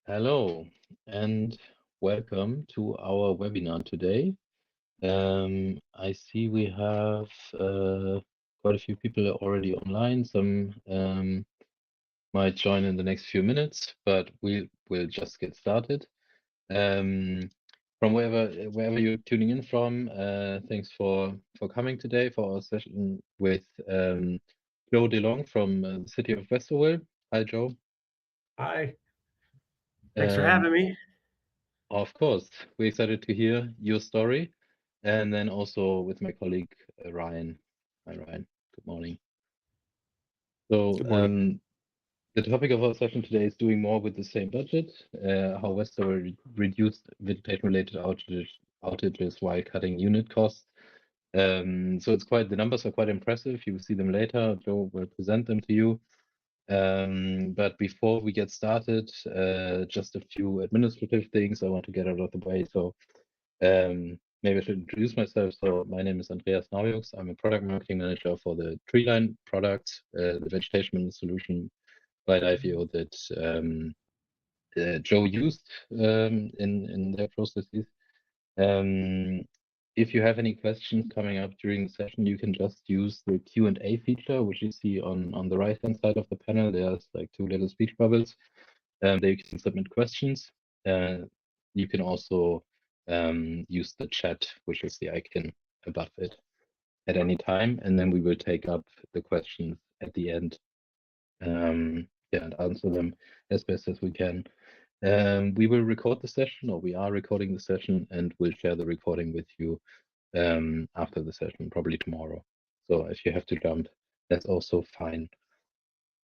Hello and welcome to our webinar today. I see we have quite a few people already online. Some might join in the next few minutes, but we will just get started. From wherever you're tuning in from, thanks for coming today for our session with Joe DeLong from the city of Westerville. Hi, Joe. Hi, thanks for Um, having me. Of course, we're excited to hear your story, and then also with my colleague Ryan. Hi, Ryan. Good morning. So, Good morning. the topic of our session today is doing more with the same budget, how Westerville reduced vegetation-related outages while cutting unit costs. So the numbers are quite impressive. You will see them later. Joe will present them to you. But before we get started, just a few administrative things I want to get out of the way. So maybe I should introduce myself. So my name is Andreas Naujux. I'm a product marketing manager for the Treeline product, the vegetation solution by LiveEO that Joe used in their processes. Um, if you have any questions coming up during the session, you can just use the Q&A feature, which you see on the right-hand side of the panel. There's like two little speech bubbles. There you can submit questions. You can also use the chat, which is the icon above it, at any time, and then we will take up the questions at the end, and answer them as best as we can. We will record the session, or we are recording the session, and we'll share the recording with you after the session, probably tomorrow. So if you have to jump, that's also fine.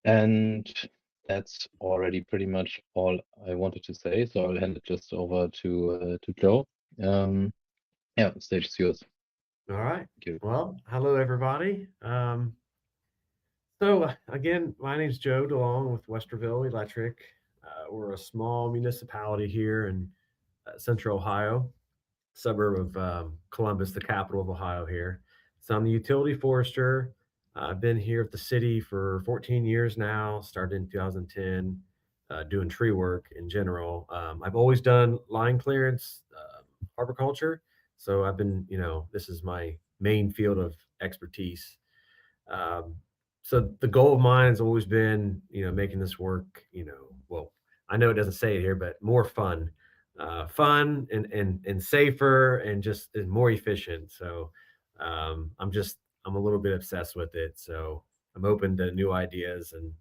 And that's already pretty much all I wanted to say. So I'll hand it just over to Joe. Yeah, the stage is yours. All right. Thank you. Well, hello everybody. So again, my name's Joe DeLong with Westerville Electric. We're a small municipality here in Central Ohio, suburb of Columbus, the capital of Ohio here. So I'm the utility forester. I've been here at the city for 14 years now. Started in 2010, doing tree work in general. I've always done line clearance, arboriculture. So I've been, this is my main field of expertise. Um, so the goal of mine has always been, making this work, well, I know it doesn't say it here, but more fun, fun and safer and just and more efficient. So I'm a little bit obsessed with it. So I'm open to new ideas and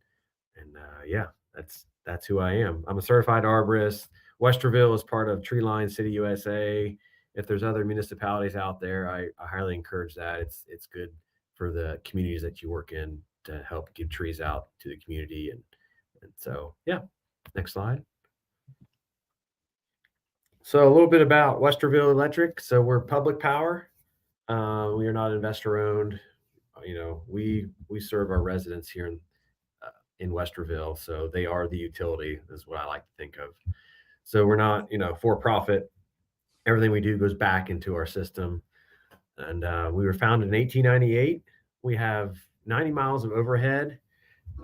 yeah, that's who I am. I'm a certified arborist. Westerville is part of Treeline City, USA. If there's other municipalities out there, I highly encourage that. It's good for the communities that you work in to help give trees out to the community. And so, yeah, next slide. So a little bit about Westerville Electric. So we're public power. We are not investor owned. We serve our residents here in Westerville, so they are the utility, is what I like to think of. So we're not, for profit. Everything we do goes back into our system. And we were founded in 1898. We have 90 miles of overhead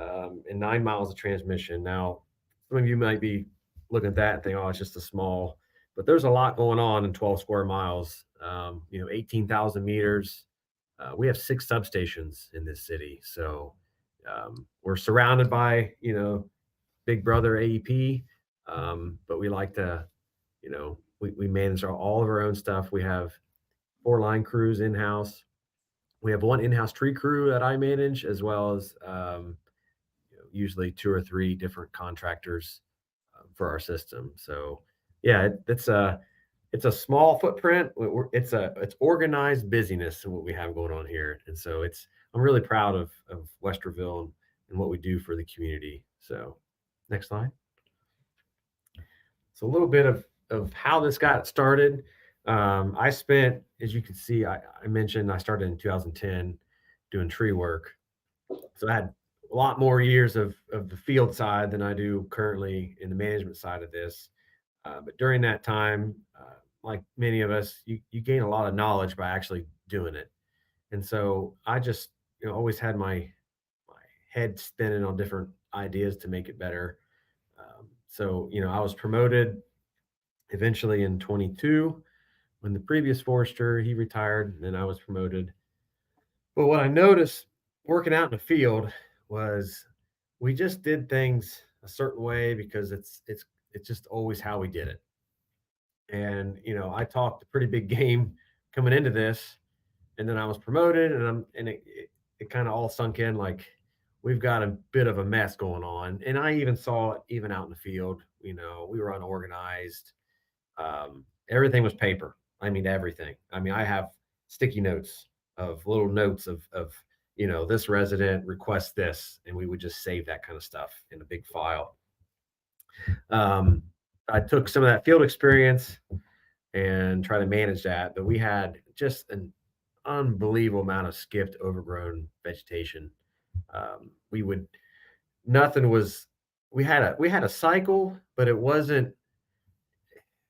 and 9 miles of transmission. Now, some of you might be looking at that and think, oh, it's just a small, but there's a lot going on in 12 square miles. 18,000 meters. We have 6 substations in this city. So we're surrounded by, Big Brother AEP, but we like to, we manage all of our own stuff. We have 4 line crews in house. We have 1 in-house tree crew that I manage, as well as usually 2 or 3 different contractors for our system. So yeah, it's a small footprint. It's organized busyness and what we have going on here, and so I'm really proud of Westerville and what we do for the community. So next slide. So a little bit of how this got started. I spent, as you can see, I mentioned I started in 2010 doing tree work. So I had a lot more years of the field side than I do currently in the management side of this. But during that time, like many of us, you gain a lot of knowledge by actually doing it. And so I just always had my head spinning on different ideas to make it better. So, I was promoted eventually in 22 when the previous forester, he retired, and then I was promoted. But what I noticed working out in the field was we just did things a certain way because it's just always how we did it. And I talked a pretty big game coming into this, and then I was promoted, and it kind of all sunk in like we've got a bit of a mess going on. And I even saw it even out in the field. We were unorganized. Everything was paper. I mean, everything. I mean, I have sticky notes of little notes of this resident requests this, and we would just save that kind of stuff in a big file. I took some of that field experience and try to manage that, but we had just an unbelievable amount of skipped, overgrown vegetation. We would nothing was. We had a cycle, but it wasn't.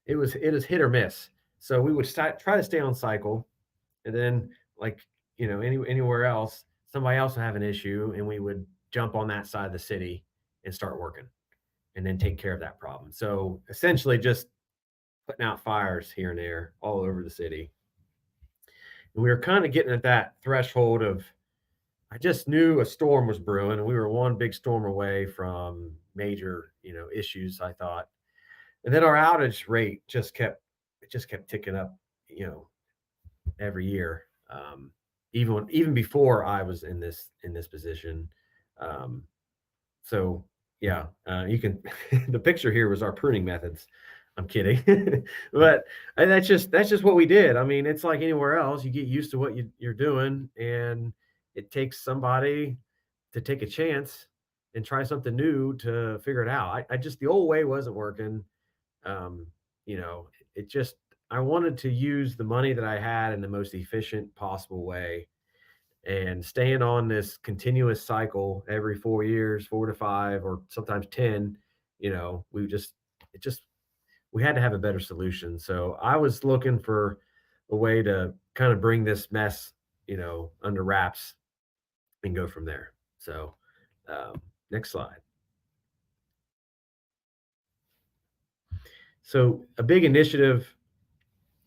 It was hit or miss. So we would try to stay on cycle, and then like anywhere else, somebody else would have an issue, and we would jump on that side of the city and start working, and then take care of that problem. So essentially, just putting out fires here and there all over the city. And we were kind of getting at that threshold of, I just knew a storm was brewing, and we were one big storm away from major, issues, I thought. And then our outage rate just kept ticking up, every year. Even before I was in this position. So yeah, you can. The picture here was our pruning methods. I'm kidding, but that's just what we did. I mean, it's like anywhere else. You get used to what you're doing, and it takes somebody to take a chance and try something new to figure it out. I just, the old way wasn't working. Um, it just, I wanted to use the money that I had in the most efficient possible way, and staying on this continuous cycle every 4 years, 4 to 5, or sometimes 10, we had to have a better solution. So I was looking for a way to kind of bring this mess, under wraps and go from there. So, next slide. So a big initiative,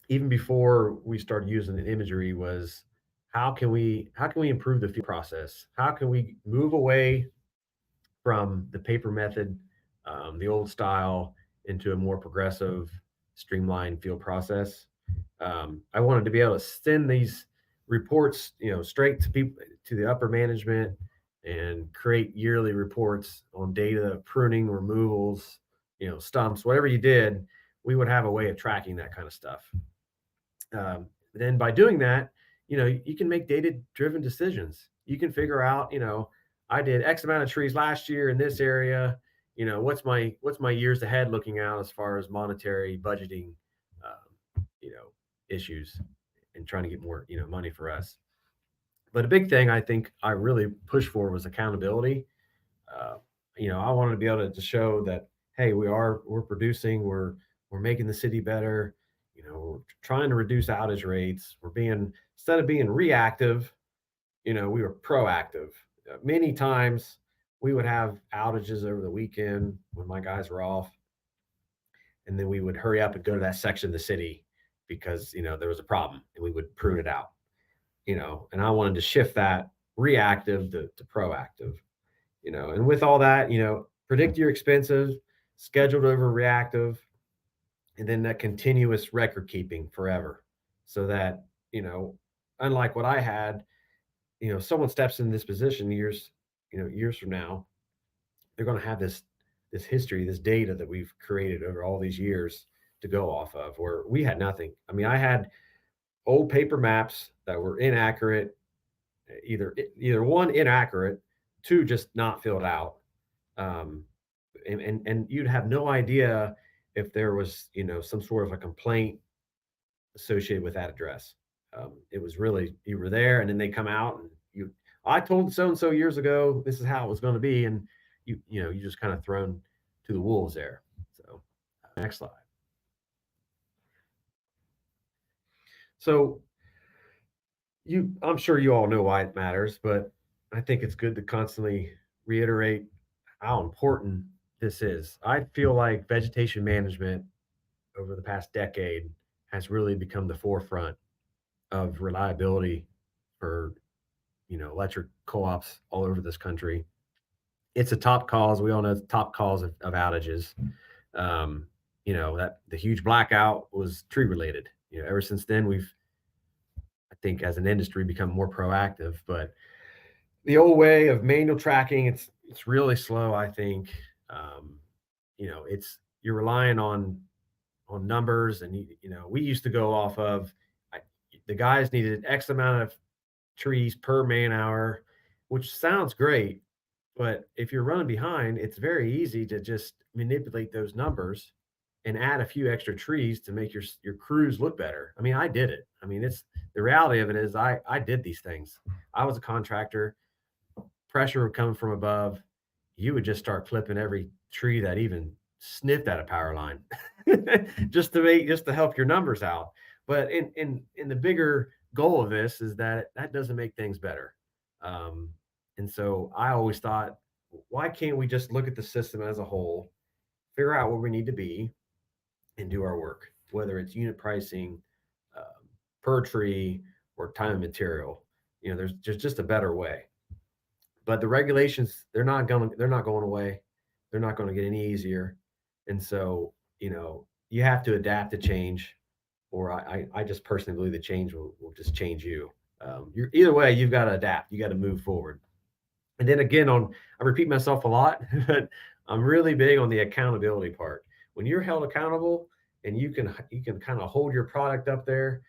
even before we started using the imagery, was how can we improve the field process? How can we move away from the paper method, the old style, into a more progressive, streamlined field process? I wanted to be able to send these reports, straight to people, to the upper management, and create yearly reports on data, pruning, removals, stumps, whatever you did. We would have a way of tracking that kind of stuff. Then by doing that, you can make data-driven decisions. You can figure out, I did X amount of trees last year in this area. What's my years ahead looking out as far as monetary budgeting, issues, and trying to get more, money for us. But a big thing I think I really pushed for was accountability. I wanted to be able to show that, hey, we're producing, we're making the city better. We're trying to reduce outage rates. Instead of being reactive, we were proactive. Many times we would have outages over the weekend when my guys were off, and then we would hurry up and go to that section of the city because there was a problem, and we would prune it out. And I wanted to shift that reactive to proactive. And with all that, predict your expenses, scheduled over reactive, and then that continuous record keeping forever, so that unlike what I had, someone steps in this position years from now, they're going to have this history, this data that we've created over all these years to go off of, where we had nothing. I mean, I had old paper maps that were inaccurate, either one, inaccurate, two, just not filled out, and you'd have no idea if there was some sort of a complaint associated with that address. It was really, you were there, and then they come out, and I told so and so years ago this is how it was going to be, and you just kind of thrown to the wolves there. So next slide. So I'm sure you all know why it matters, but I think it's good to constantly reiterate how important this is. I feel like vegetation management over the past decade has really become the forefront of reliability for, electric co-ops all over this country. It's a top cause. We all know it's top cause of outages. That the huge blackout was tree related. Ever since then, we've, I think, as an industry, become more proactive. But the old way of manual tracking, it's really slow. I think, it's you're relying on numbers, and we used to go off of the guys needed X amount of trees per man hour, which sounds great. But if you're running behind, it's very easy to just manipulate those numbers and add a few extra trees to make your crews look better. I mean, I did it. I mean, it's the reality of it is I did these things. I was a contractor. Pressure would come from above. You would just start clipping every tree that even sniffed at a power line, just to help your numbers out. But in the bigger goal of this is that doesn't make things better. Um, and so I always thought, why can't we just look at the system as a whole, figure out where we need to be, and do our work, whether it's unit pricing, per tree, or time and material. There's just a better way. But the regulations, they're not going away. They're not going to get any easier. And so, you have to adapt to change, or I just personally believe the change will just change you. You're either way, you've got to adapt. You got to move forward. And then again, I repeat myself a lot, but I'm really big on the accountability part. When you're held accountable and you can kind of hold your product up there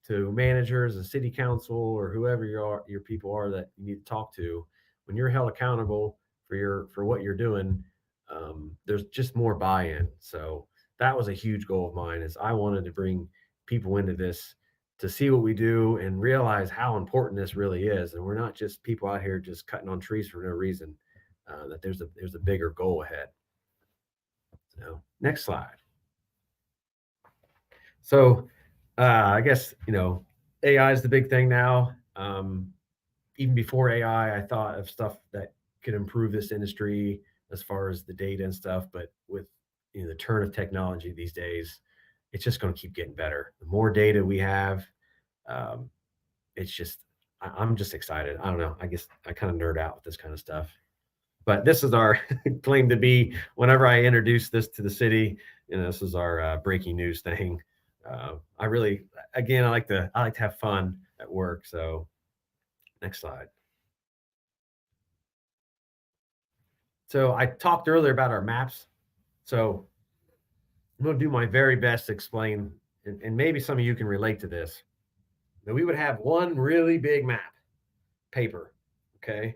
to managers and city council or whoever your people are that you need to talk to, when you're held accountable for what you're doing, there's just more buy-in. So that was a huge goal of mine, is I wanted to bring people into this to see what we do and realize how important this really is. And we're not just people out here just cutting on trees for no reason. That there's a bigger goal ahead. So next slide. So I guess AI is the big thing now. Even before AI, I thought of stuff that could improve this industry as far as the data and stuff. But with the turn of technology these days, it's just going to keep getting better. The more data we have, it's just I'm just excited. I don't know. I guess I kind of nerd out with this kind of stuff. But this is our claim to be. Whenever I introduce this to the city, this is our breaking news thing. I really, again, I like to have fun at work. So next slide. So I talked earlier about our maps. So I'm going to do my very best to explain, and maybe some of you can relate to this. That we would have one really big map, paper, okay,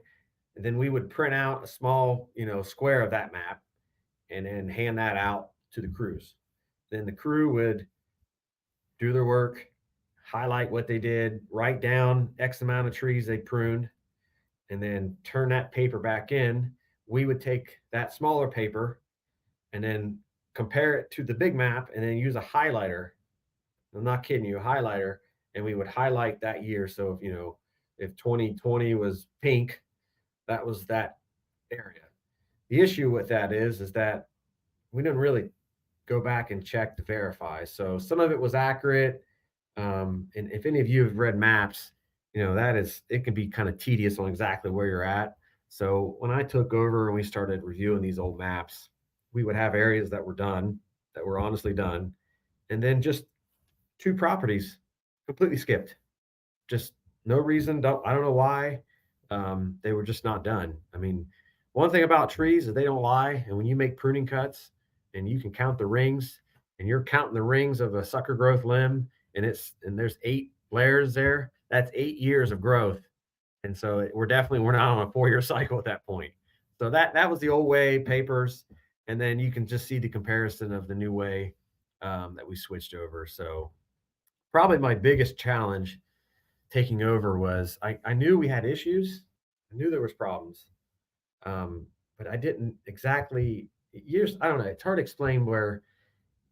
and then we would print out a small, square of that map, and then hand that out to the crews. Then the crew would do their work, highlight what they did, write down X amount of trees they pruned, and then turn that paper back in. We would take that smaller paper and then compare it to the big map, and then use a highlighter. I'm not kidding you, a highlighter, and we would highlight that year. So if 2020 was pink, that was that area. The issue with that is that we didn't really go back and check to verify. So some of it was accurate. And if any of you have read maps, it can be kind of tedious on exactly where you're at. So when I took over and we started reviewing these old maps, we would have areas that were honestly done, and then just 2 properties completely skipped. Just no reason. I don't know why. They were just not done. I mean, one thing about trees is they don't lie. And when you make pruning cuts and you can count the rings, and you're counting the rings of a sucker growth limb, and there's 8 layers there, that's 8 years of growth. And so we're not on a 4-year cycle at that point. So that was the old way, papers. And then you can just see the comparison of the new way that we switched over. So probably my biggest challenge taking over was I knew we had issues. I knew there was problems. But I didn't exactly I don't know. It's hard to explain where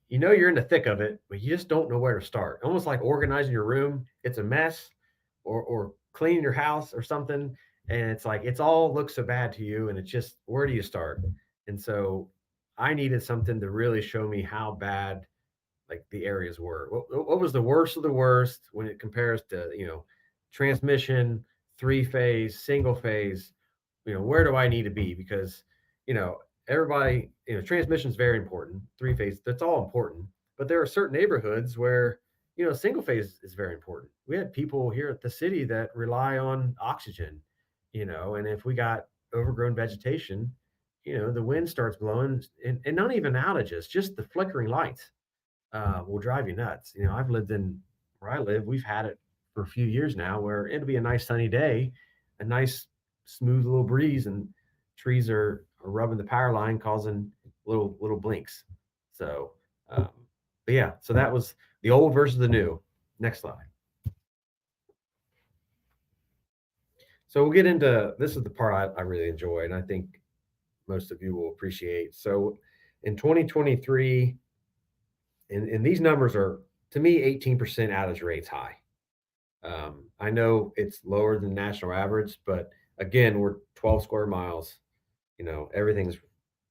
you're in the thick of it, but you just don't know where to start. Almost like organizing your room. It's a mess, or cleaning your house or something. And it's like, it's all looks so bad to you. And it's just, where do you start? And so I needed something to really show me how bad like the areas were. What was the worst of the worst when it compares to, transmission, three phase, single phase, where do I need to be? Because, everybody, transmission is very important. Three phase, that's all important. But there are certain neighborhoods where, single phase is very important. We had people here at the city that rely on oxygen, and if we got overgrown vegetation, the wind starts blowing and not even outages, just the flickering lights will drive you nuts. I've lived in where I live. We've had it for a few years now, where it'll be a nice sunny day, a nice smooth little breeze, and trees are rubbing the power line, causing little blinks. So, but yeah, so that was the old versus the new. Next slide. So we'll get into this is the part I really enjoy, and I think most of you will appreciate. So in 2023, and these numbers are, to me, 18% outage rates high. I know it's lower than national average, but again, we're 12 square miles. Everything's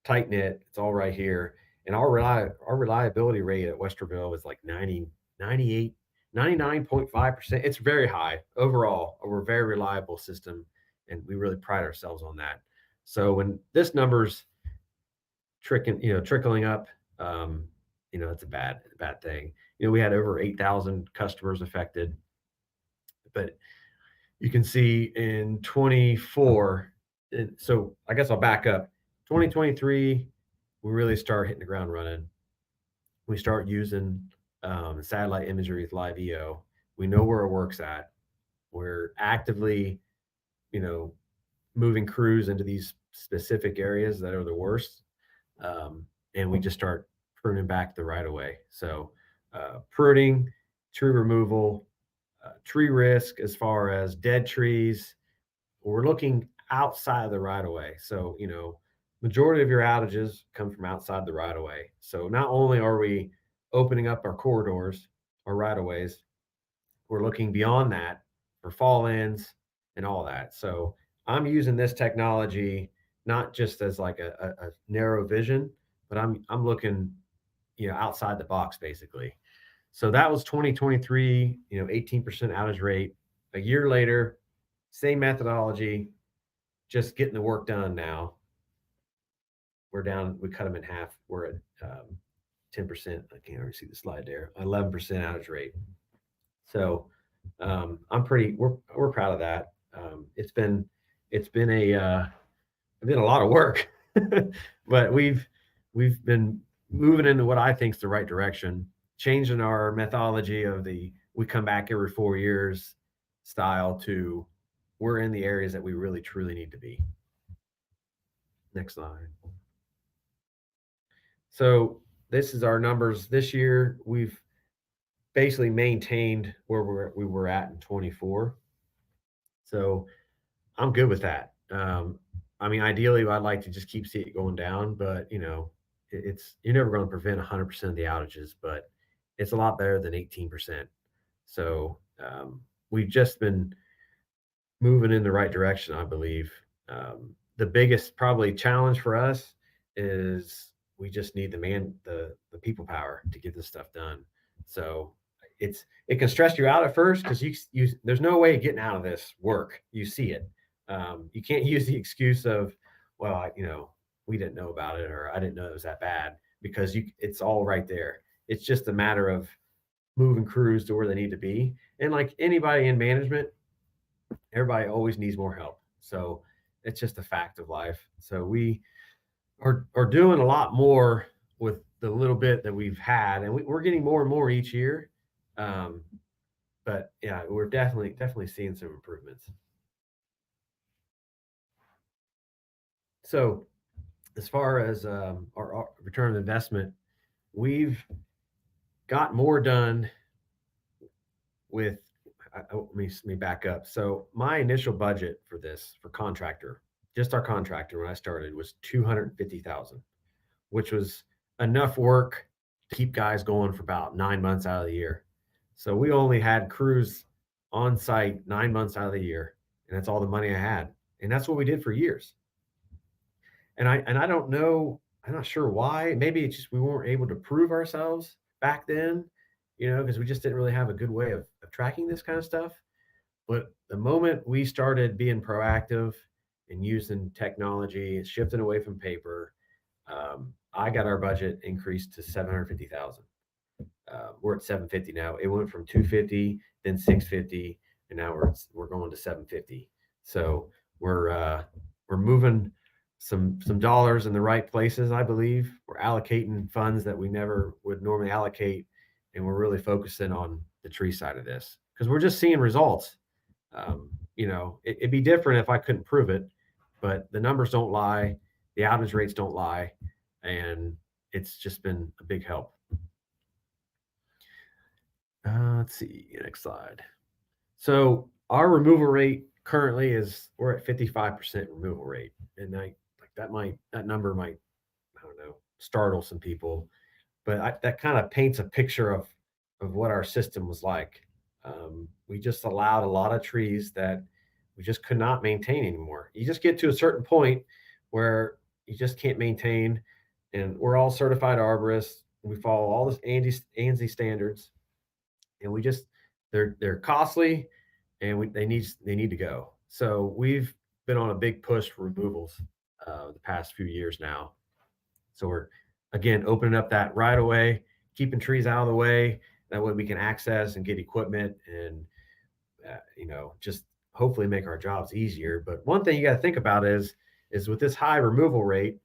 tight knit. It's all right here. And our reliability rate at Westerville is like 90, 98, 99.5%. It's very high overall. We're a very reliable system, and we really pride ourselves on that. So when this number's trickling up, it's a bad thing. We had over 8,000 customers affected, but you can see in 24. So I guess I'll back up. 2023, we really start hitting the ground running. We start using satellite imagery with LiveEO. We know where it works at. We're actively, moving crews into these specific areas that are the worst. And we just start pruning back the right of way. So pruning, tree removal, tree risk as far as dead trees. We're looking outside the right of way. So, majority of your outages come from outside the right of way. So not only are we opening up our corridors, our right of ways, we're looking beyond that for fall ins and all that. So I'm using this technology not just as like a narrow vision, but I'm looking, outside the box basically. So that was 2023, 18% outage rate. A year later, same methodology, just getting the work done now. We're down, we cut them in half. We're at 10%. I can't already see the slide there. 11% outage rate. So we're proud of that. It's been a lot of work, but we've been moving into what I think is the right direction, changing our methodology of we come back every 4 years style to we're in the areas that we really truly need to be. Next slide. So this is our numbers this year. We've basically maintained where we were at in 24. So I'm good with that. Ideally, I'd like to just keep seeing it going down, but you're never going to prevent 100% of the outages, but it's a lot better than 18%. So we've just been moving in the right direction, I believe. The biggest probably challenge for us is we just need the people power to get this stuff done. So it can stress you out at first because you there's no way of getting out of this work. You see it. You can't use the excuse of, well, we didn't know about it, or I didn't know it was that bad, because it's all right there. It's just a matter of moving crews to where they need to be. And like anybody in management, everybody always needs more help. So it's just a fact of life. So we are doing a lot more with the little bit that we've had, and we're getting more and more each year. But yeah, we're definitely seeing some improvements. So as far as our return on investment, we've got more done with, let me back up. So my initial budget for contractor, just our contractor when I started, was $250,000, which was enough work to keep guys going for about 9 months out of the year. So we only had crews on site 9 months out of the year, and that's all the money I had. And that's what we did for years. And I don't know I'm not sure why. Maybe it's just we weren't able to prove ourselves back then, because we just didn't really have a good way of tracking this kind of stuff. But the moment we started being proactive and using technology and shifting away from paper, I got our budget increased to 750,000. We're at 750 now. It went from 250, then 650, and now we're going to 750. So we're moving some dollars in the right places. I believe we're allocating funds that we never would normally allocate, and we're really focusing on the tree side of this because we're just seeing results. It'd be different if I couldn't prove it, but the numbers don't lie, the outage rates don't lie, and it's just been a big help. Let's see, next slide. So our removal rate currently we're at 55% removal rate, and that number might, I don't know, startle some people, but that kind of paints a picture of what our system was like. We just allowed a lot of trees that we just could not maintain anymore. You just get to a certain point where you just can't maintain, and we're all certified arborists. We follow all this ANSI standards, and they're costly, and they need to go. So we've been on a big push for removals the past few years now. So we're again opening up that right away, keeping trees out of the way. That way we can access and get equipment and just hopefully make our jobs easier. But one thing you got to think about is with this high removal rate,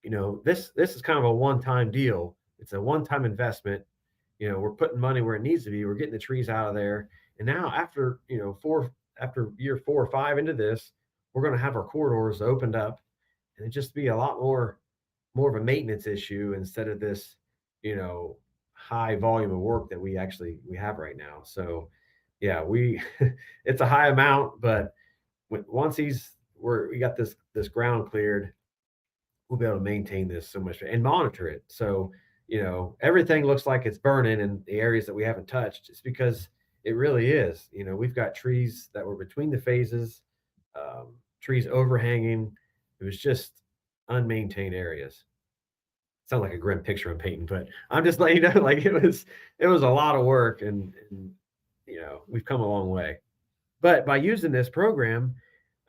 this is kind of a one-time deal. It's a one-time investment. We're putting money where it needs to be. We're getting the trees out of there. And now after year 4 or 5 into this, we're going to have our corridors opened up, and it just be a lot more of a maintenance issue instead of this, high volume of work that we have right now. So yeah, it's a high amount, but once we got this ground cleared, we'll be able to maintain this so much and monitor it. So, everything looks like it's burning in the areas that we haven't touched. It's because it really is. We've got trees that were between the phases, trees overhanging. It was just unmaintained areas. Sound like a grim picture I'm painting, but I'm just letting you know, like it was a lot of work, and we've come a long way. But by using this program,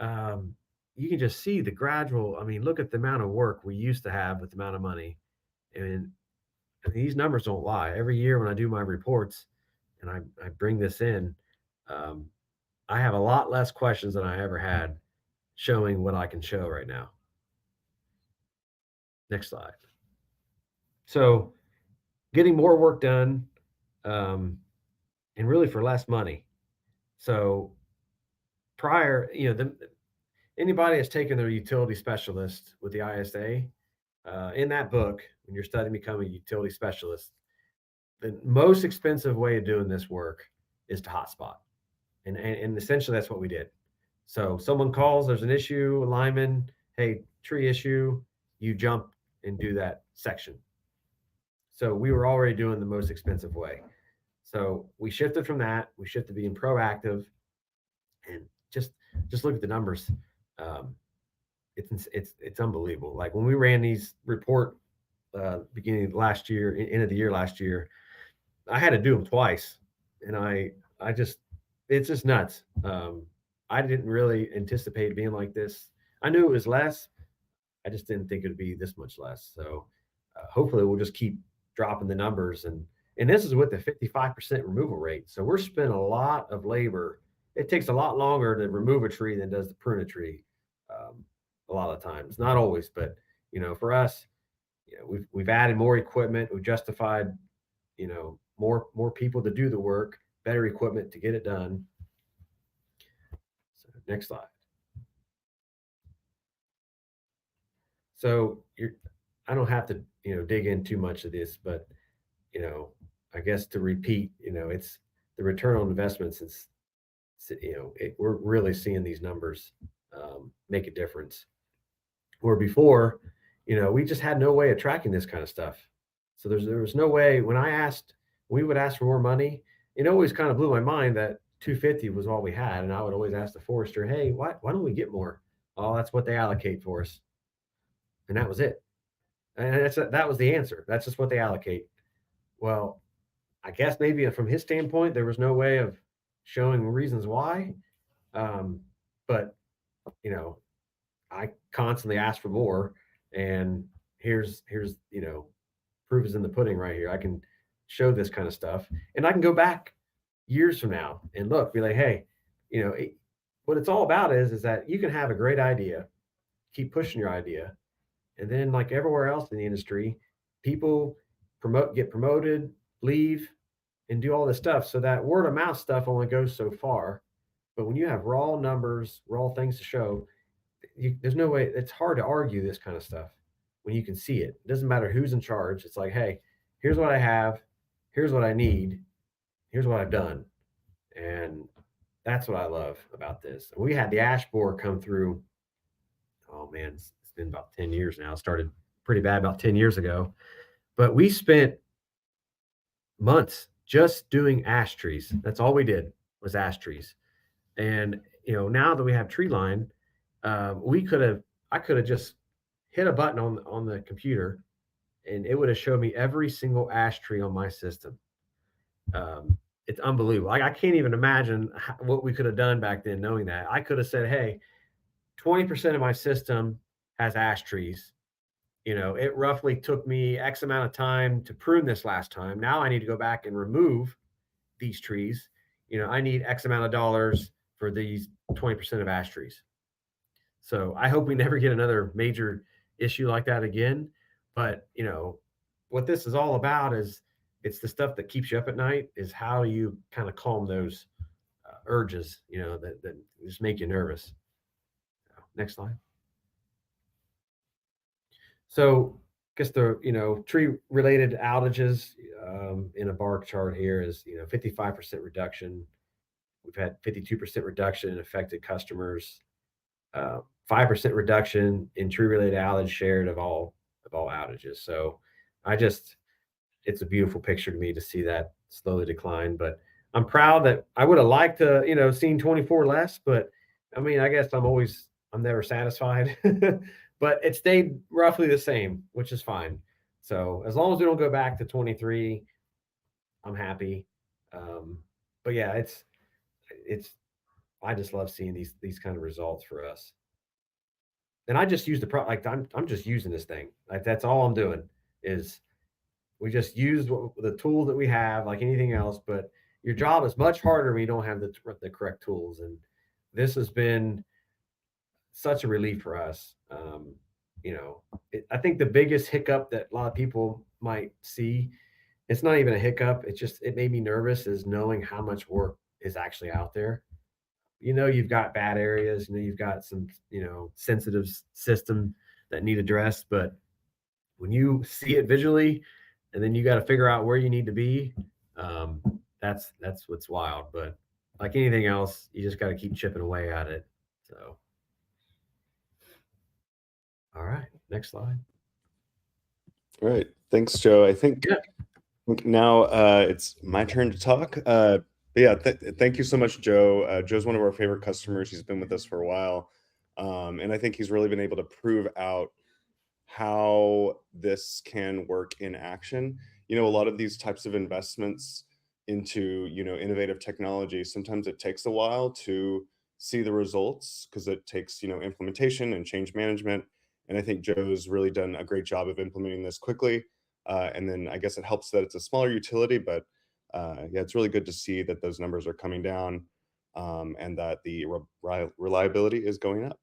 you can just see the gradual. I mean, look at the amount of work we used to have with the amount of money, and these numbers don't lie. Every year when I do my reports and I bring this in, I have a lot less questions than I ever had, showing what I can show right now. Next slide. So getting more work done, and really for less money. So prior, anybody that's taken their utility specialist with the ISA, in that book, when you're studying becoming a utility specialist, the most expensive way of doing this work is to hotspot. And essentially that's what we did. So someone calls, there's an issue, a lineman, hey, tree issue, you jump and do that section. So we were already doing the most expensive way. So we shifted from that. We shifted to being proactive, and just look at the numbers. It's unbelievable. Like when we ran these report beginning of last year, end of the year last year, I had to do them twice, and it's just nuts. I didn't really anticipate being like this. I knew it was less. I just didn't think it'd be this much less. So hopefully we'll just keep dropping the numbers, and this is with the 55% removal rate. So we're spending a lot of labor. It takes a lot longer to remove a tree than does to prune a tree. A lot of times, not always, but for us, we've added more equipment. We've justified, more people to do the work, better equipment to get it done. So next slide. So I don't have to, dig in too much of this, but, I guess to repeat, it's the return on investments. We're really seeing these numbers make a difference. Where before, we just had no way of tracking this kind of stuff. So there was no way. When we would ask for more money, it always kind of blew my mind that 250 was all we had. And I would always ask the forester, hey, why don't we get more? Oh, that's what they allocate for us. And that was it. And that was the answer. That's just what they allocate. Well, I guess maybe from his standpoint, there was no way of showing reasons why. But, you know, I constantly ask for more, and here's, proof is in the pudding right here. I can show this kind of stuff, and I can go back years from now and look, be like, hey, what it's all about is that you can have a great idea, keep pushing your idea, and then like everywhere else in the industry, people get promoted, leave, and do all this stuff. So that word of mouth stuff only goes so far. But when you have raw numbers, raw things to show, there's no way. It's hard to argue this kind of stuff when you can see it. It doesn't matter who's in charge. It's like, hey, here's what I have, here's what I need, here's what I've done, and that's what I love about this. We had the ash borer come through. Oh man, it's been about 10 years now. It started pretty bad about 10 years ago, but we spent months just doing ash trees. That's all we did was ash trees. And now that we have Treeline, I could have just hit a button on the computer, and it would have showed me every single ash tree on my system. It's unbelievable. Like, I can't even imagine what we could have done back then, knowing that. I could have said, hey, 20% of my system has ash trees. It roughly took me X amount of time to prune this last time. Now I need to go back and remove these trees. I need X amount of dollars for these 20% of ash trees. So I hope we never get another major issue like that again. But, what this is all about is it's the stuff that keeps you up at night, is how you kind of calm those urges, that just make you nervous. Next slide. So I guess the, tree related outages in a bar chart here is, 55% reduction. We've had 52% reduction in affected customers, 5% reduction in tree related outage shared of all outages. So it's a beautiful picture to me to see that slowly decline. But I'm proud that I would have liked to, seen 24 less, but I mean, I guess I'm never satisfied, but it stayed roughly the same, which is fine. So as long as we don't go back to 23, I'm happy. But yeah, I just love seeing these kind of results for us. And I just use I'm just using this thing. Like, that's all I'm doing is we just use the tools that we have, like anything else. But your job is much harder when you don't have the correct tools. And this has been such a relief for us. I think the biggest hiccup that a lot of people might see, it's not even a hiccup. It made me nervous, is knowing how much work is actually out there. You've got bad areas, you've got some, sensitive system that need addressed, but when you see it visually and then you got to figure out where you need to be, that's what's wild. But like anything else, you just got to keep chipping away at it. So, all right, next slide. All right, thanks, Joe. I think now it's my turn to talk. But yeah, thank you so much, Joe. Joe's one of our favorite customers. He's been with us for a while. And I think he's really been able to prove out how this can work in action. A lot of these types of investments into, innovative technology, sometimes it takes a while to see the results because it takes, implementation and change management. And I think Joe's really done a great job of implementing this quickly. And then I guess it helps that it's a smaller utility, but yeah, it's really good to see that those numbers are coming down and that the reliability is going up.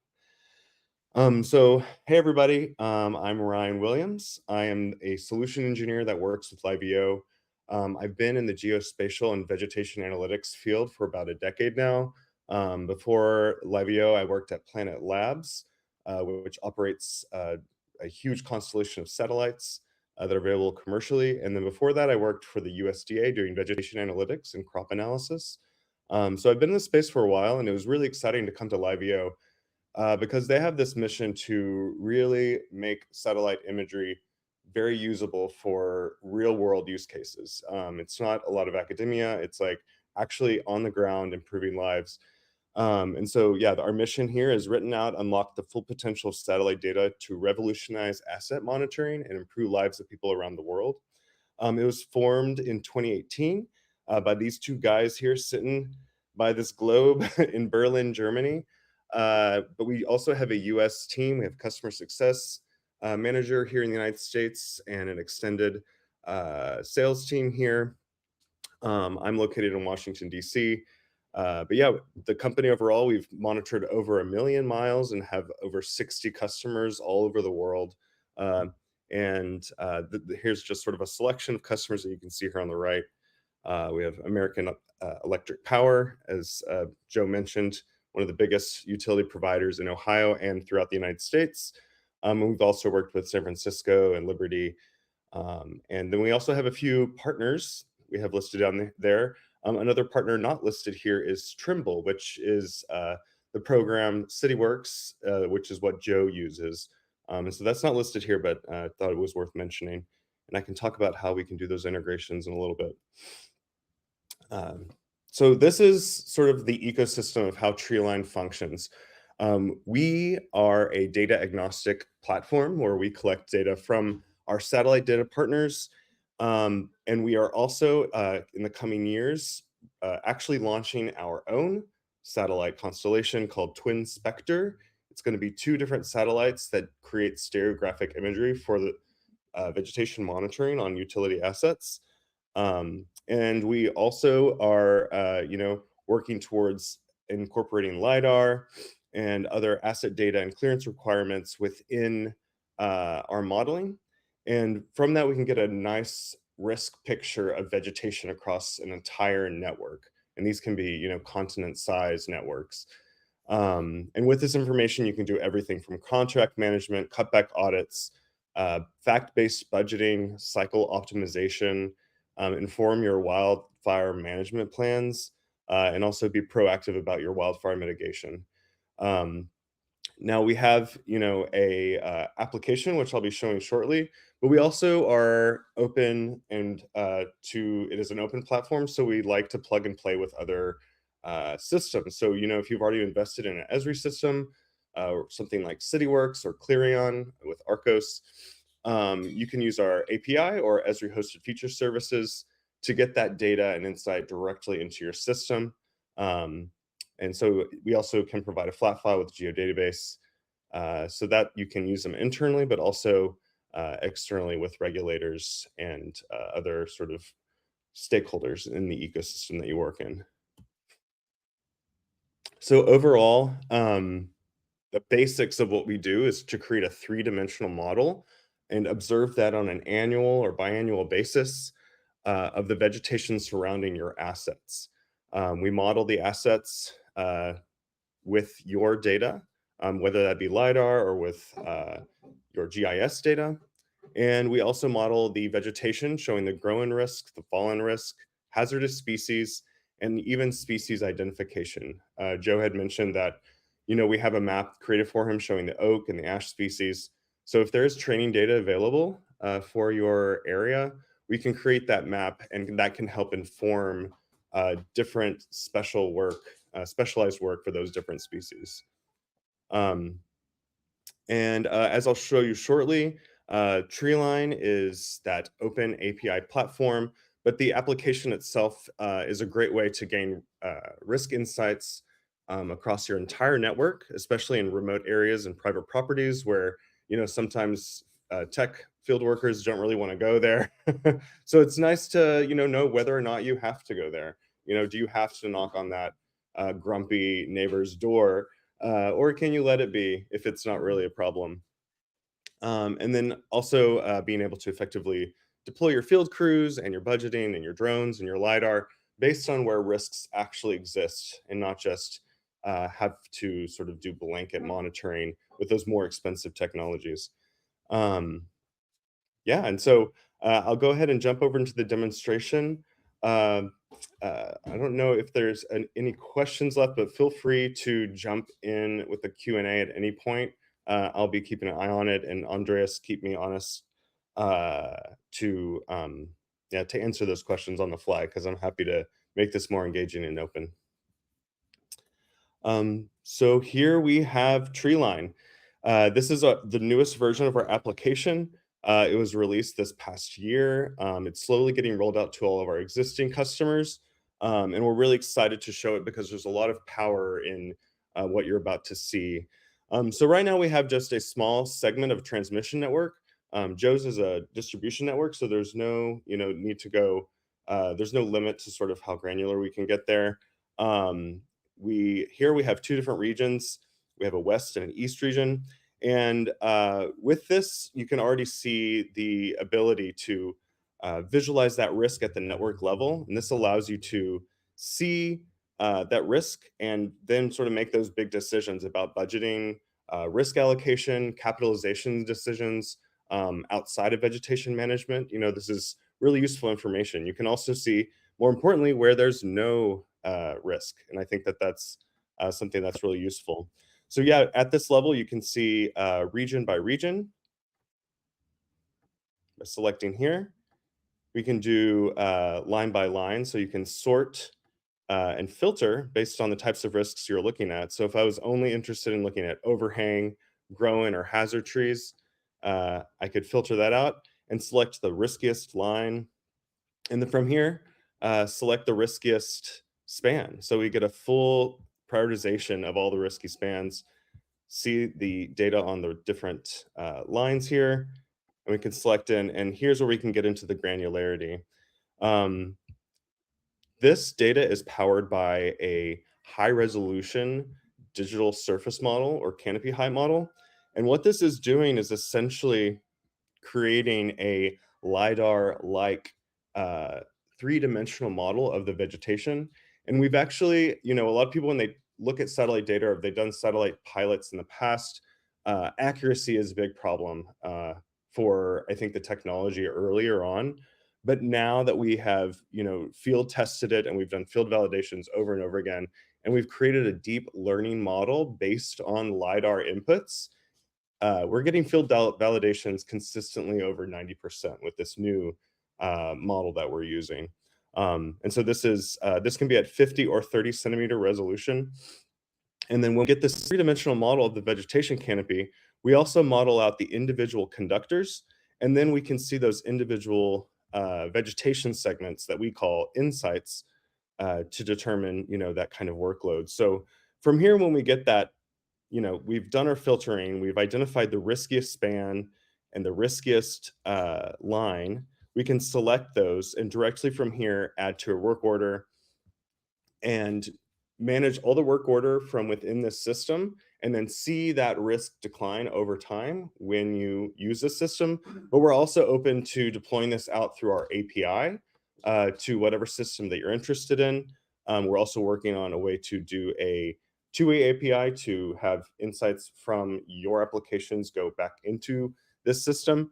So, hey everybody, I'm Ryan Williams. I am a solution engineer that works with LiveEO. I've been in the geospatial and vegetation analytics field for about a decade now. Before LiveEO, I worked at Planet Labs, which operates a huge constellation of satellites that are available commercially. And then before that, I worked for the USDA doing vegetation analytics and crop analysis. So I've been in this space for a while, and it was really exciting to come to LiveEO because they have this mission to really make satellite imagery very usable for real world use cases. It's not a lot of academia. It's like actually on the ground improving lives. And so, yeah, our mission here is written out, unlock the full potential of satellite data to revolutionize asset monitoring and improve lives of people around the world. It was formed in 2018 by these two guys here sitting by this globe in Berlin, Germany. But we also have a US team. We have customer success manager here in the United States and an extended sales team here. I'm located in Washington, DC. But yeah, the company overall, we've monitored over 1 million miles and have over 60 customers all over the world. Here's just sort of a selection of customers that you can see here on the right. We have American Electric Power, as Joe mentioned, one of the biggest utility providers in Ohio and throughout the United States. And we've also worked with San Francisco and Liberty. And then we also have a few partners we have listed down there. Another partner not listed here is Trimble, which is the program CityWorks, which is what Joe uses. And so that's not listed here, but I thought it was worth mentioning. And I can talk about how we can do those integrations in a little bit. So this is sort of the ecosystem of how Treeline functions. We are a data agnostic platform where we collect data from our satellite data partners. And we are also, in the coming years, actually launching our own satellite constellation called Twin Spectre. It's going to be 2 different satellites that create stereographic imagery for the vegetation monitoring on utility assets. And we also are, working towards incorporating LiDAR and other asset data and clearance requirements within our modeling. And from that, we can get a nice risk picture of vegetation across an entire network. And these can be, continent-sized networks. And with this information, you can do everything from contract management, cutback audits, fact-based budgeting, cycle optimization, inform your wildfire management plans, and also be proactive about your wildfire mitigation. Now we have, a application, which I'll be showing shortly, but we also are open and it is an open platform. So we like to plug and play with other systems. So, if you've already invested in an Esri system, something like CityWorks or Clarion with Arcos, you can use our API or Esri hosted feature services to get that data and insight directly into your system. And so we also can provide a flat file with geodatabase so that you can use them internally, but also externally with regulators and other sort of stakeholders in the ecosystem that you work in. So overall, the basics of what we do is to create a 3-dimensional model and observe that on an annual or biannual basis of the vegetation surrounding your assets. We model the assets with your data, whether that be LiDAR or with your GIS data. And we also model the vegetation showing the growing risk, the fallen risk, hazardous species, and even species identification. Joe had mentioned that, we have a map created for him showing the oak and the ash species. So if there is training data available for your area, we can create that map, and that can help inform different specialized work for those different species. As I'll show you shortly, Treeline is that open API platform, but the application itself is a great way to gain risk insights across your entire network, especially in remote areas and private properties where, sometimes tech field workers don't really want to go there. So it's nice to, know whether or not you have to go there. Do you have to knock on that grumpy neighbor's door? Or can you let it be if it's not really a problem? And then also being able to effectively deploy your field crews and your budgeting and your drones and your LiDAR based on where risks actually exist, and not just have to sort of do blanket monitoring with those more expensive technologies. And so I'll go ahead and jump over into the demonstration. I don't know if there's any questions left, but feel free to jump in with the Q&A at any point. I'll be keeping an eye on it, and Andreas, keep me honest to answer those questions on the fly, because I'm happy to make this more engaging and open. So here we have Treeline. This is the newest version of our application. It was released this past year. It's slowly getting rolled out to all of our existing customers. And we're really excited to show it because there's a lot of power in what you're about to see. So right now we have just a small segment of transmission network. Joe's is a distribution network, so there's no need to go, there's no limit to sort of how granular we can get there. Here we have two different regions. We have a west and an east region. And with this, you can already see the ability to visualize that risk at the network level. And this allows you to see that risk and then sort of make those big decisions about budgeting, risk allocation, capitalization decisions outside of vegetation management. This is really useful information. You can also see, more importantly, where there's no risk. And I think that that's something that's really useful. So yeah, at this level, you can see region by region. By selecting here, we can do line by line. So you can sort and filter based on the types of risks you're looking at. So if I was only interested in looking at overhang, growing, or hazard trees, I could filter that out and select the riskiest line. And then from here, select the riskiest span. So we get a full prioritization of all the risky spans, see the data on the different lines here, and we can select in, and here's where we can get into the granularity. This data is powered by a high resolution digital surface model or canopy height model. And what this is doing is essentially creating a LiDAR-like three-dimensional model of the vegetation. And we've actually, a lot of people, when they look at satellite data, or they've done satellite pilots in the past, accuracy is a big problem for, I think, the technology earlier on. But now that we have, field tested it and we've done field validations over and over again, and we've created a deep learning model based on LiDAR inputs, we're getting field validations consistently over 90% with this new model that we're using. And so this can be at 50 or 30 centimeter resolution. And then when we get this three-dimensional model of the vegetation canopy, we also model out the individual conductors, and then we can see those individual vegetation segments that we call insights to determine, that kind of workload. So from here, when we get that, we've done our filtering, we've identified the riskiest span and the riskiest line, we can select those and directly from here add to a work order and manage all the work order from within this system, and then see that risk decline over time when you use this system. But we're also open to deploying this out through our API to whatever system that you're interested in. We're also working on a way to do a two-way API to have insights from your applications go back into this system.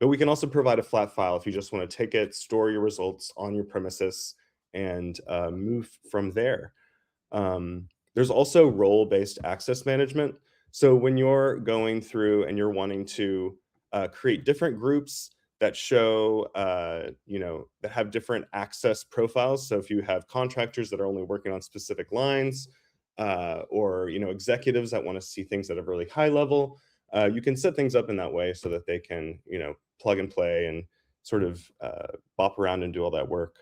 But we can also provide a flat file if you just want to take it, store your results on your premises, and move from there. There's also role-based access management. So when you're going through and you're wanting to create different groups that show, that have different access profiles. So if you have contractors that are only working on specific lines, or executives that want to see things at a really high level, you can set things up in that way so that they can, plug and play and sort of bop around and do all that work.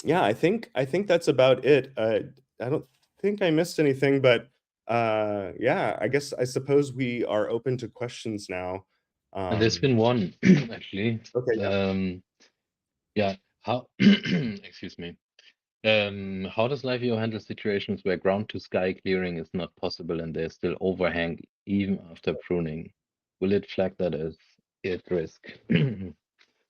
Yeah, I think that's about it. I don't think I missed anything, but yeah, I suppose we are open to questions now. There's been one actually. Okay. Yeah. How? Excuse me. How does LiveEO handle situations where ground to sky clearing is not possible and there's still overhang even after pruning? Will it flag that as at risk?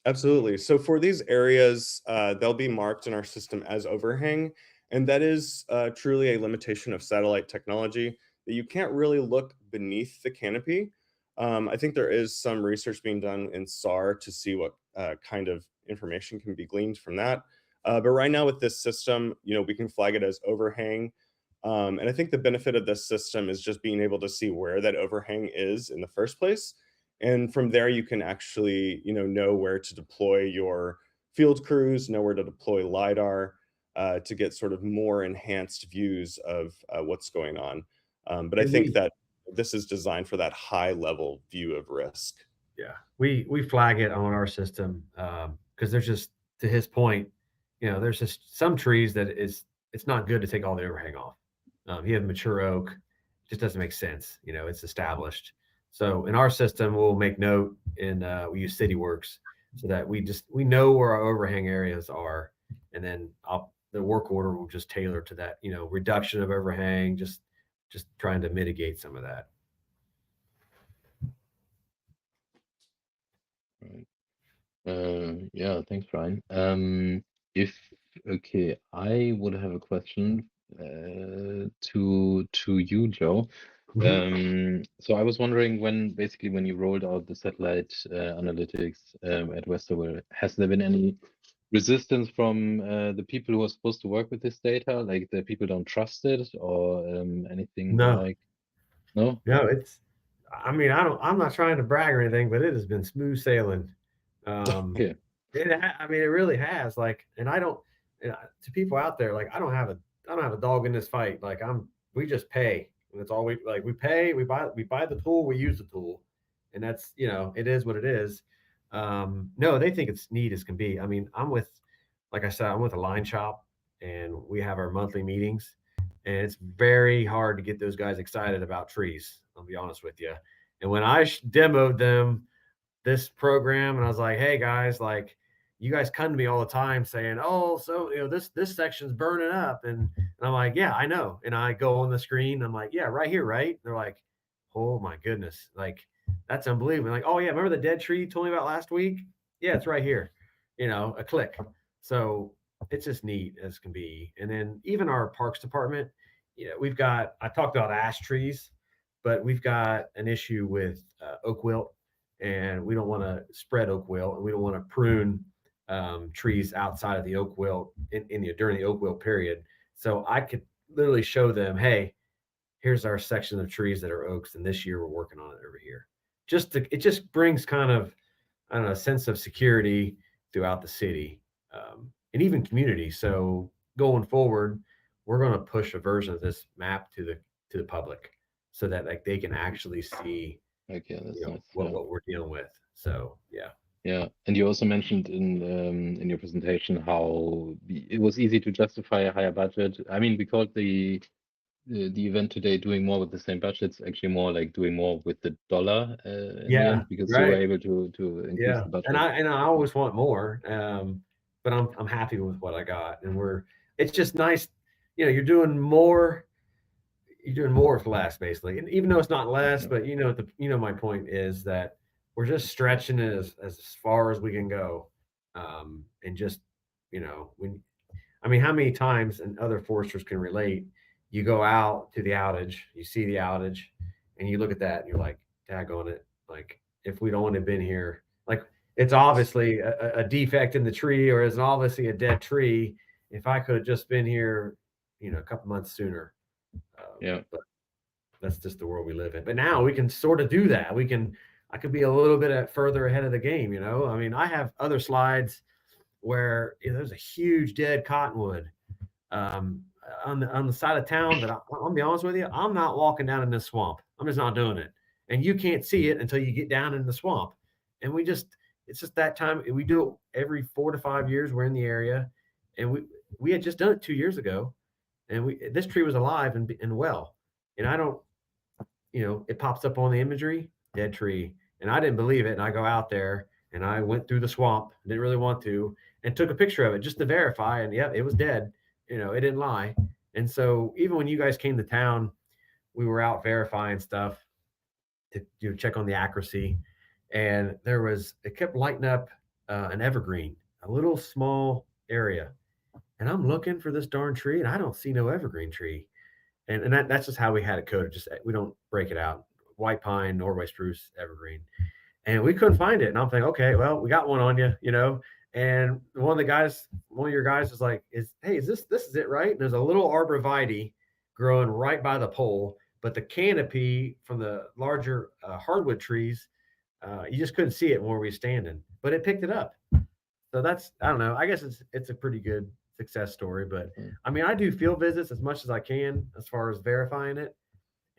Absolutely. So for these areas, they'll be marked in our system as overhang. And that is truly a limitation of satellite technology, that you can't really look beneath the canopy. I think there is some research being done in SAR to see what kind of information can be gleaned from that. But right now with this system, we can flag it as overhang. And I think the benefit of this system is just being able to see where that overhang is in the first place. And from there, you can actually, know where to deploy your field crews, know where to deploy LiDAR. to get sort of more enhanced views of what's going on. But I And think that this is designed for that high level view of risk. Yeah, we flag it on our system because there's just, to his point, there's just some trees that it's not good to take all the overhang off. You have mature oak, it just doesn't make sense. It's established. So in our system, we'll make note, and we use CityWorks so that we know where our overhang areas are, and then the work order will just tailor to that. Reduction of overhang, just trying to mitigate some of that. Right. Yeah, thanks, Ryan. Okay, I would have a question to you, Joe. So I was wondering when you rolled out the satellite analytics at Westerville, has there been any resistance from the people who are supposed to work with this data? Like the people don't trust it, or anything No. like? No. No, I'm not trying to brag or anything, but it has been smooth sailing. Yeah. It really has. Like, and to people out there, like, I don't have a dog in this fight. Like, we just pay. And that's all we pay, we buy the tool, we use the tool. And that's, it is what it is. No, they think it's neat as can be. I mean, like I said, I'm with a line shop, and we have our monthly meetings, and it's very hard to get those guys excited about trees. I'll be honest with you. And when I demoed them this program, and I was like, hey guys, like, you guys come to me all the time saying, oh, so this section's burning up, and I'm like, yeah, I know. And I go on the screen, I'm like, yeah, right here, right? They're like, oh my goodness, like, that's unbelievable. Like, oh yeah, remember the dead tree you told me about last week? Yeah, it's right here. A click. So it's just neat as can be. And then even our parks department, I talked about ash trees, but we've got an issue with oak wilt, and we don't want to spread oak wilt, and we don't want to prune trees outside of the oak wilt during the oak wilt period. So I could literally show them, hey, here's our section of trees that are oaks, and this year we're working on it over here. It just brings kind of, I don't know, a sense of security throughout the city, and even community. So going forward, we're going to push a version of this map to the public, so that, like, they can actually see, Okay, that's nice. what we're dealing with. So yeah. Yeah, and you also mentioned in your presentation how it was easy to justify a higher budget. I mean, because the event today, doing more with the same budget, it's actually more like doing more with the dollar in the end, because you were able to increase the budget. And I always want more, but I'm happy with what I got, and it's just nice, you're doing more with less, basically. And even though it's not less, but my point is that we're just stretching it as far as we can go, and just how many times, and other foresters can relate, you go out to the outage, you see the outage, and you look at that and you're like, daggone it, like, if we'd only been here, like, it's obviously a defect in the tree, or it's obviously a dead tree. If I could have just been here a couple months sooner. But that's just the world we live in. But now we can sort of do that. I could be a little bit further ahead of the game. I mean, I have other slides where there's a huge dead cottonwood on the side of town that I'll be honest with you, I'm not walking down in this swamp. I'm just not doing it. And you can't see it until you get down in the swamp. And it's just that time. We do it every 4 to 5 years. We're in the area, and we had just done it 2 years ago, and this tree was alive and well. And I don't, it pops up on the imagery, dead tree. And I didn't believe it. And I go out there, and I went through the swamp, didn't really want to, and took a picture of it just to verify. And yeah, it was dead. It didn't lie. And so even when you guys came to town, we were out verifying stuff to check on the accuracy. And it kept lighting up an evergreen, a little small area. And I'm looking for this darn tree, and I don't see no evergreen tree. And that's just how we had it coded. Just, we don't break it out. White pine, Norway spruce, evergreen. And we couldn't find it. And I'm thinking, okay, well, we got one on you, And one of your guys was like, hey, is this is it, right? And there's a little arborvitae growing right by the pole, but the canopy from the larger hardwood trees, you just couldn't see it where we were standing, but it picked it up. So I don't know. I guess it's a pretty good success story. But Mm. I mean, I do field visits as much as I can as far as verifying it,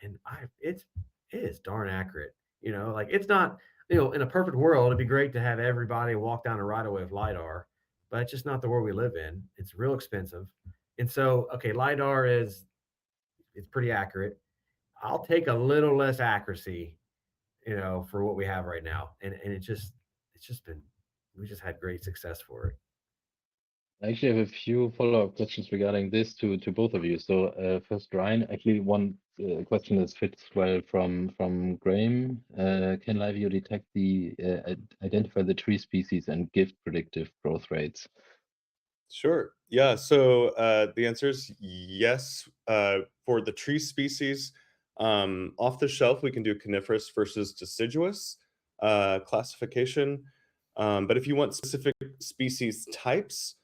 and it is darn accurate. You know, like it's not, you know, in a perfect world, it'd be great to have everybody walk down a right of way with LiDAR, but it's just not the world we live in. It's real expensive. And so, okay, LiDAR it's pretty accurate. I'll take a little less accuracy, you know, for what we have right now. And it's just been, we just had great success for it. I actually have a few follow-up questions regarding this to both of you. So first, Ryan, actually one question that fits well from Graham. Can LiveEO detect identify the tree species and give predictive growth rates? Sure. Yeah. So the answer is yes. For the tree species, off the shelf, we can do coniferous versus deciduous classification. But if you want specific species types,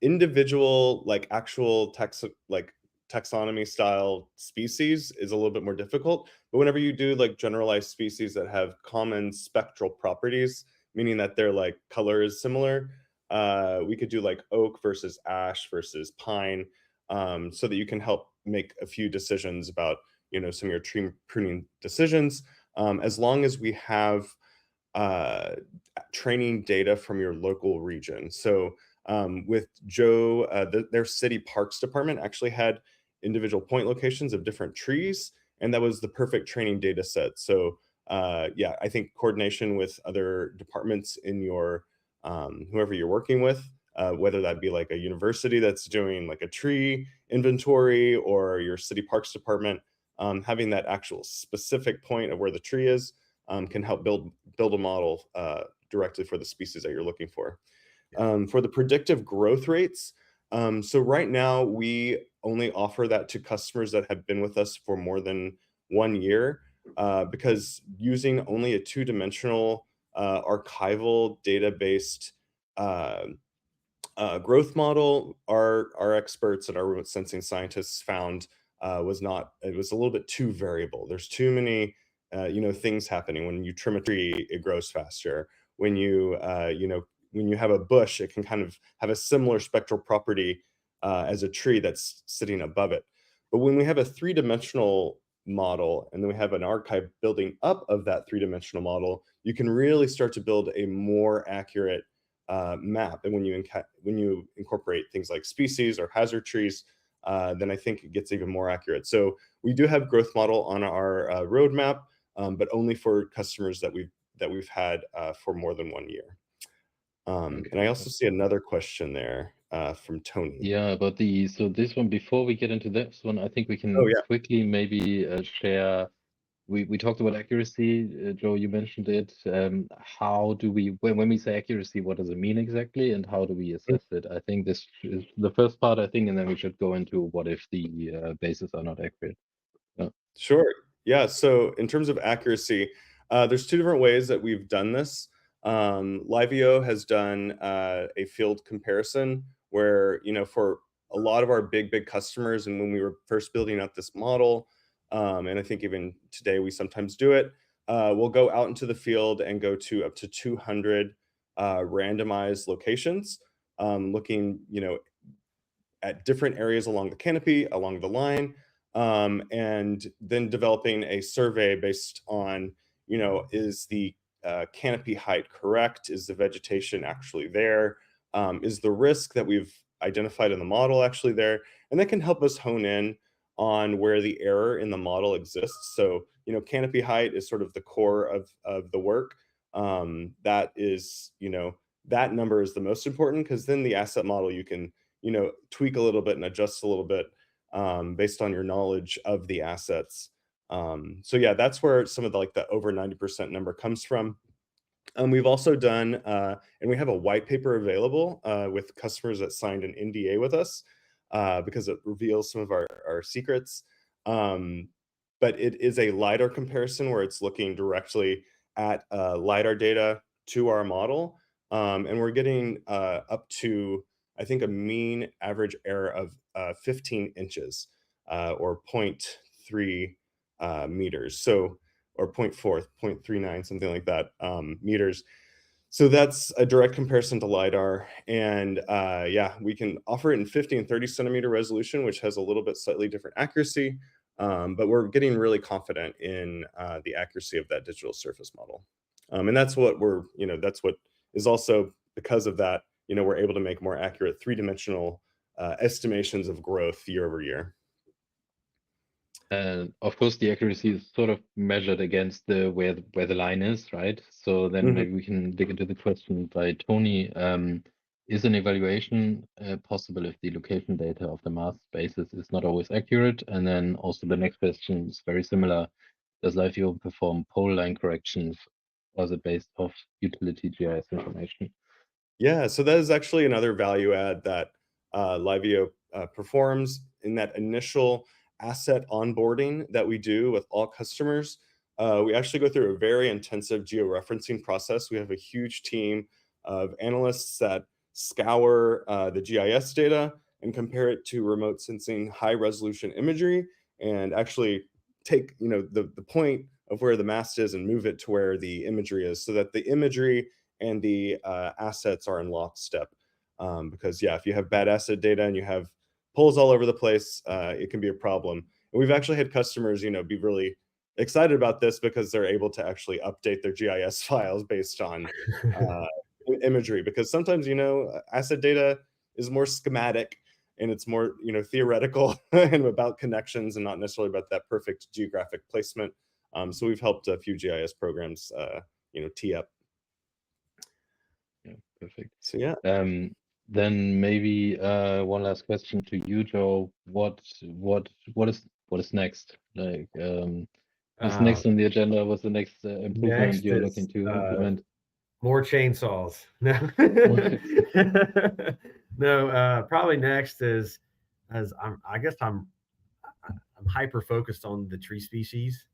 individual, like actual taxonomy style species is a little bit more difficult. But whenever you do like generalized species that have common spectral properties, meaning that their like color is similar, we could do like oak versus ash versus pine, so that you can help make a few decisions about, you know, some of your tree pruning decisions, as long as we have training data from your local region. So with Joe, their city parks department actually had individual point locations of different trees, and that was the perfect training data set. So yeah, I think coordination with other departments in your whoever you're working with, whether that be like a university that's doing like a tree inventory or your city parks department, having that actual specific point of where the tree is can help build a model directly for the species that you're looking for. For the predictive growth rates, so right now we only offer that to customers that have been with us for more than 1 year, because using only a two-dimensional archival data-based growth model, our experts and our remote sensing scientists found it was a little bit too variable. There's too many you know, things happening. When you trim a tree, it grows faster. When you you know, when you have a bush, it can kind of have a similar spectral property as a tree that's sitting above it. But when we have a three-dimensional model and then we have an archive building up of that three-dimensional model, you can really start to build a more accurate map. And when you incorporate things like species or hazard trees, then I think it gets even more accurate. So we do have growth model on our roadmap, but only for customers that we've had for more than 1 year. And I also see another question there from Tony. Yeah, about so this one, before we get into this one, I think we can quickly maybe share. We talked about accuracy. Joe, you mentioned it. How do we, when we say accuracy, what does it mean exactly, and how do we assess it? I think this is the first part, I think, and then we should go into what if the bases are not accurate. Yeah. Sure. Yeah. So in terms of accuracy, there's two different ways that we've done this. LiveEO has done a field comparison where, you know, for a lot of our big customers, and when we were first building out this model, and I think even today we sometimes do it, we'll go out into the field and go to up to 200 randomized locations, looking, you know, at different areas along the canopy, along the line, and then developing a survey based on, you know, is the canopy height correct? Is the vegetation actually there? Is the risk that we've identified in the model actually there? And that can help us hone in on where the error in the model exists. So, you know, canopy height is sort of the core of the work. That is, you know, that number is the most important, because then the asset model you can, you know, tweak a little bit and adjust a little bit based on your knowledge of the assets. So yeah, that's where some of the, like the over 90% number comes from. We've also done, and we have a white paper available with customers that signed an NDA with us because it reveals some of our secrets. But it is a LiDAR comparison where it's looking directly at LiDAR data to our model. And we're getting up to, I think, a mean average error of 15 inches or 0.3 meters. So, or 0.4, 0.39, something like that, meters. So that's a direct comparison to LiDAR. And yeah, we can offer it in 50 and 30 centimeter resolution, which has a little bit slightly different accuracy. But we're getting really confident in the accuracy of that digital surface model. And that's what that's what is also, because of that, we're able to make more accurate three-dimensional estimations of growth year over year. Of course, the accuracy is sort of measured against where the line is, right? So then maybe we can dig into the question by Tony. Is an evaluation possible if the location data of the mass basis is not always accurate? And then also the next question is very similar. Does LiveEO perform pole line corrections, or is it based off utility GIS information? Yeah, so that is actually another value add that LiveEO performs in that initial asset onboarding that we do with all customers. We actually go through a very intensive georeferencing process. We have a huge team of analysts that scour the GIS data and compare it to remote sensing high resolution imagery, and actually take the point of where the mast is and move it to where the imagery is, so that the imagery and the assets are in lockstep. Because yeah, if you have bad asset data and you have poles all over the place, it can be a problem. And we've actually had customers, be really excited about this because they're able to actually update their GIS files based on imagery. Because sometimes, asset data is more schematic and it's more, theoretical and about connections and not necessarily about that perfect geographic placement. So we've helped a few GIS programs, tee up. Yeah, perfect. So yeah. Then maybe one last question to you, Joe. What is next? Like, what's next on the agenda? What's the next improvement you're looking to implement? More chainsaws. No, no. Probably next is, I guess I'm hyper focused on the tree species.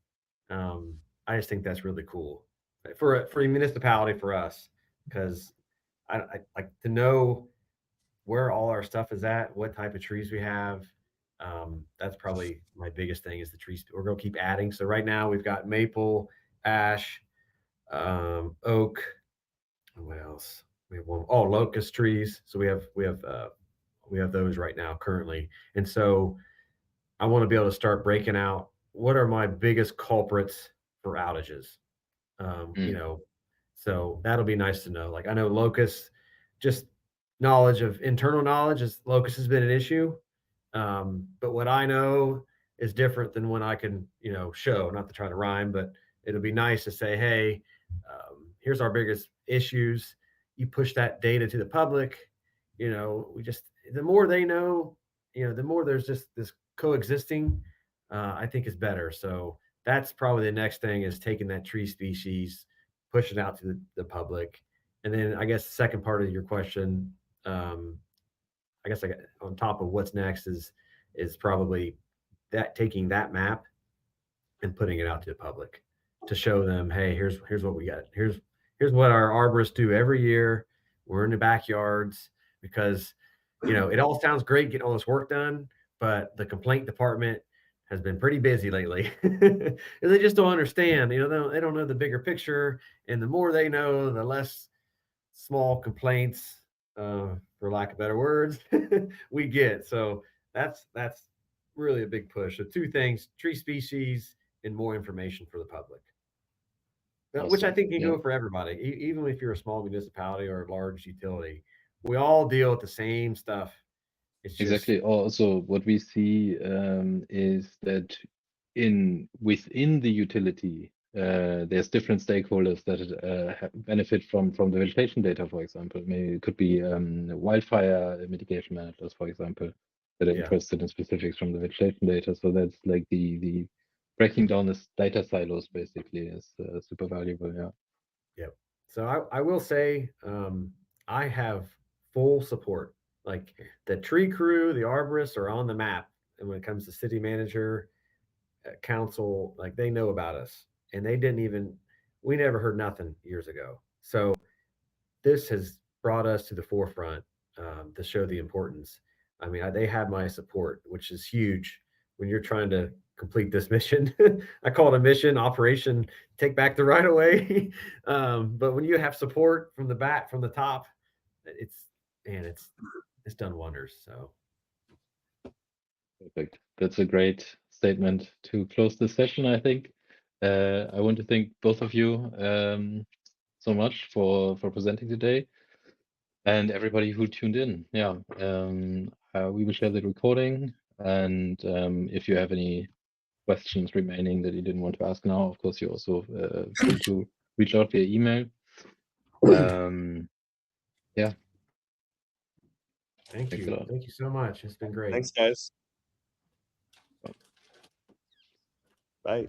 I just think that's really cool for a municipality, for us, because I like to know where all our stuff is at, what type of trees we have. That's probably my biggest thing, is the trees. We're going to keep adding. So right now we've got maple, ash, oak. What else? We have locust trees. So we have those right now currently. And so I want to be able to start breaking out what are my biggest culprits for outages. So that'll be nice to know. Like, I know locust, just internal knowledge is locust has been an issue. But what I know is different than when I can, show, not to try to rhyme, but it'll be nice to say, hey, here's our biggest issues. You push that data to the public, the more they know, the more there's just this coexisting, I think is better. So that's probably the next thing, is taking that tree species, pushing it out to the public. And then I guess the second part of your question, I guess on top of what's next is probably that, taking that map and putting it out to the public to show them, hey, here's what we got. Here's what our arborists do every year. We're in the backyards, because it all sounds great getting all this work done, but the complaint department has been pretty busy lately. They just don't understand. They don't know the bigger picture, and the more they know, the less small complaints, for lack of better words, we get. So that's really a big push. So two things: tree species and more information for the public. Awesome. Which I think can go for everybody, even if you're a small municipality or a large utility. We all deal with the same stuff. It's just... Exactly. Also, what we see is that within the utility, there's different stakeholders that benefit from the vegetation data, for example. Maybe it could be wildfire mitigation managers, for example, that are interested in specifics from the vegetation data. So that's like the breaking down the data silos, basically, is super valuable. Yeah. Yep. So I will say, I have full support. Like, the tree crew, the arborists are on the map, and when it comes to city manager, council, like, they know about us, and we never heard nothing years ago. So this has brought us to the forefront, to show the importance. I mean, they have my support, which is huge when you're trying to complete this mission. I call it a mission, operation, take back the right of way. But when you have support from the top, it's done wonders. So Perfect. That's a great statement to close this session, I think. I want to thank both of you so much for presenting today, and everybody who tuned in. Yeah, we will share the recording, and if you have any questions remaining that you didn't want to ask now, of course, you're also free to reach out via email. Yeah. Thank Thanks a you. lot. Thank you so much. It's been great. Thanks, guys. Bye.